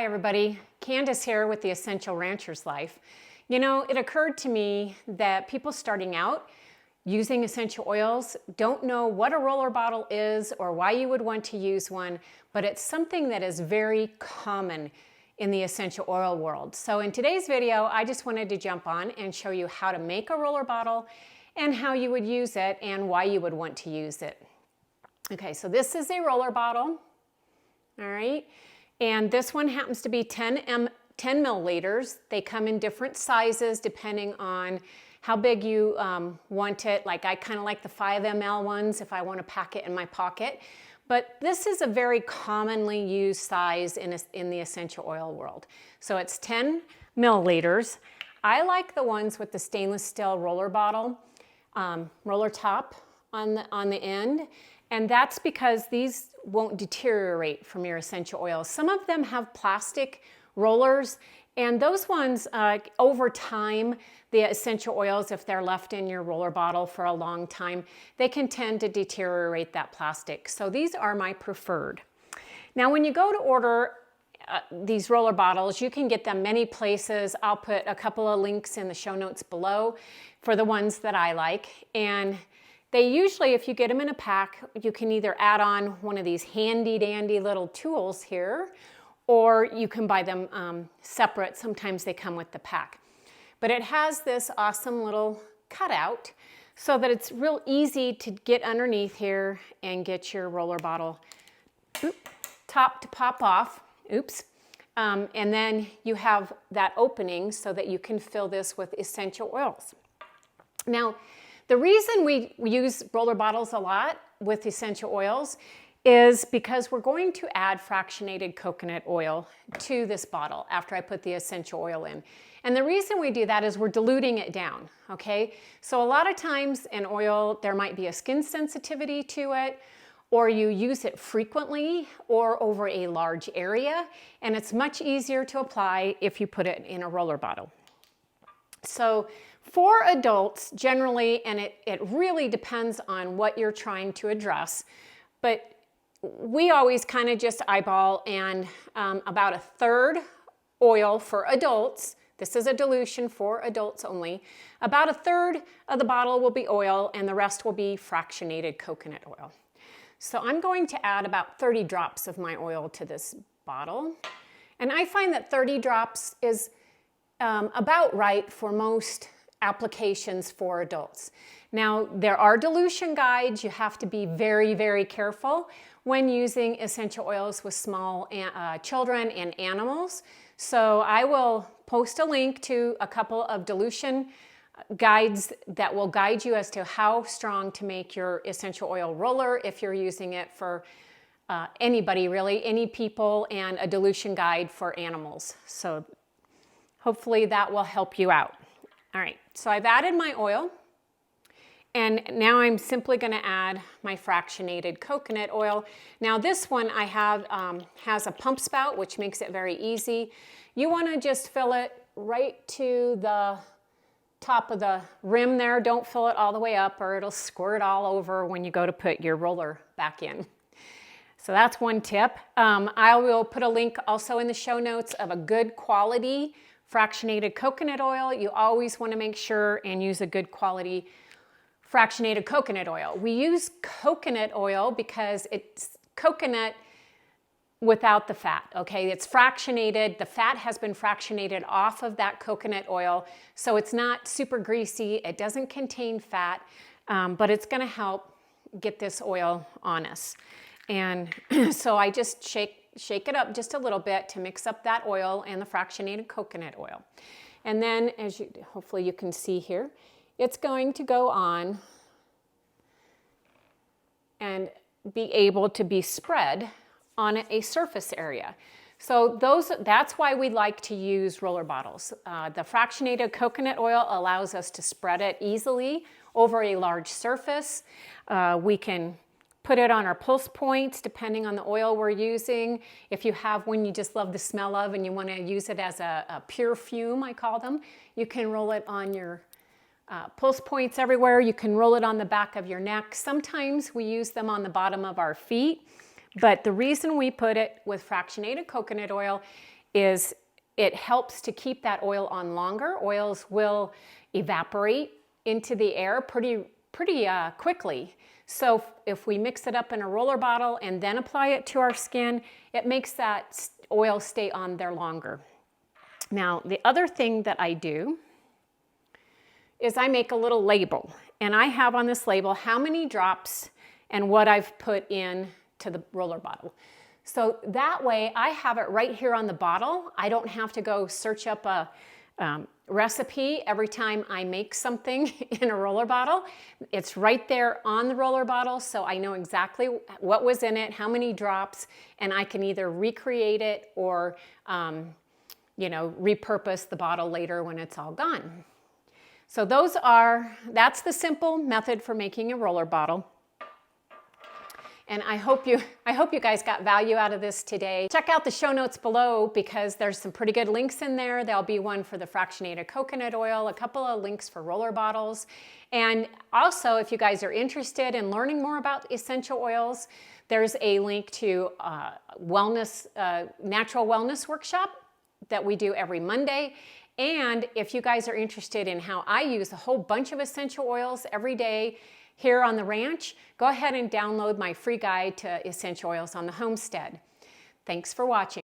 everybody, Candace here with the Essential Rancher's Life. You know, it occurred to me that people starting out using essential oils don't know what a roller bottle is or why you would want to use one, but it's something that is very common in the essential oil world. So in today's video, I just wanted to jump on and show you how to make a roller bottle and how you would use it and why you would want to use it. Okay, so this is a roller bottle, all right? And this one happens to be 10 milliliters. They come in different sizes depending on how big you want it. Like I kind of like the 5 ml ones if I want to pack it in my pocket. But this is a very commonly used size in the essential oil world. So it's 10 milliliters. I like the ones with the stainless steel roller bottle, roller top on the end. And that's because these won't deteriorate from your essential oils. Some of them have plastic rollers, and those ones, over time, the essential oils, if they're left in your roller bottle for a long time, they can tend to deteriorate that plastic. So these are my preferred. Now, when you go to order these roller bottles, you can get them many places. I'll put a couple of links in the show notes below for the ones that I like. And they usually, if you get them in a pack, you can either add on one of these handy dandy little tools here, or you can buy them separate. Sometimes they come with the pack. But it has this awesome little cutout so that it's real easy to get underneath here and get your roller bottle top to pop off. Oops. And then you have that opening so that you can fill this with essential oils. Now, the reason we use roller bottles a lot with essential oils is because we're going to add fractionated coconut oil to this bottle after I put the essential oil in. And the reason we do that is we're diluting it down, okay? So a lot of times in oil, there might be a skin sensitivity to it, or you use it frequently or over a large area, and it's much easier to apply if you put it in a roller bottle. So for adults, generally, and it really depends on what you're trying to address, but we always kind of just eyeball and about a third oil for adults. This is a dilution for adults only. About a third of the bottle will be oil and the rest will be fractionated coconut oil. So I'm going to add about 30 drops of my oil to this bottle. And I find that 30 drops is about right for most applications for adults. Now, there are dilution guides. You have to be very, very careful when using essential oils with small children and animals. So I will post a link to a couple of dilution guides that will guide you as to how strong to make your essential oil roller if you're using it for anybody really, any people, and a dilution guide for animals. So hopefully that will help you out. All right, so I've added my oil, and now I'm simply going to add my fractionated coconut oil. Now this one I have has a pump spout, which makes it very easy. You want to just fill it right to the top of the rim there. Don't fill it all the way up or it'll squirt all over when you go to put your roller back in. So that's one tip. I will put a link also in the show notes of a good quality fractionated coconut oil. You always want to make sure and use a good quality fractionated coconut oil. We use coconut oil because it's coconut without the fat, okay? It's fractionated. The fat has been fractionated off of that coconut oil, so it's not super greasy. It doesn't contain fat, but it's going to help get this oil on us. And so I just shake it up just a little bit to mix up that oil and the fractionated coconut oil. And then, as hopefully you can see here, it's going to go on and be able to be spread on a surface area. So that's why we like to use roller bottles. The fractionated coconut oil allows us to spread it easily over a large surface. We can put it on our pulse points depending on the oil we're using. If you have one you just love the smell of and you want to use it as a pure fume, I call them, you can roll it on your pulse points everywhere. You can roll it on the back of your neck. Sometimes we use them on the bottom of our feet, but the reason we put it with fractionated coconut oil is it helps to keep that oil on longer. Oils will evaporate into the air pretty quickly. So if we mix it up in a roller bottle and then apply it to our skin, it makes that oil stay on there longer. Now, the other thing that I do is I make a little label, and I have on this label how many drops and what I've put in to the roller bottle. So that way I have it right here on the bottle. I don't have to go search up a recipe every time I make something in a roller bottle. It's right there on the roller bottle, so I know exactly what was in it, how many drops, and I can either recreate it or repurpose the bottle later when it's all gone. So that's the simple method for making a roller bottle. And I hope you guys got value out of this today. Check out the show notes below because there's some pretty good links in there. There'll be one for the fractionated coconut oil, a couple of links for roller bottles. And also, if you guys are interested in learning more about essential oils, there's a link to natural wellness workshop that we do every Monday. And if you guys are interested in how I use a whole bunch of essential oils every day here on the ranch, go ahead and download my free guide to essential oils on the homestead. Thanks for watching.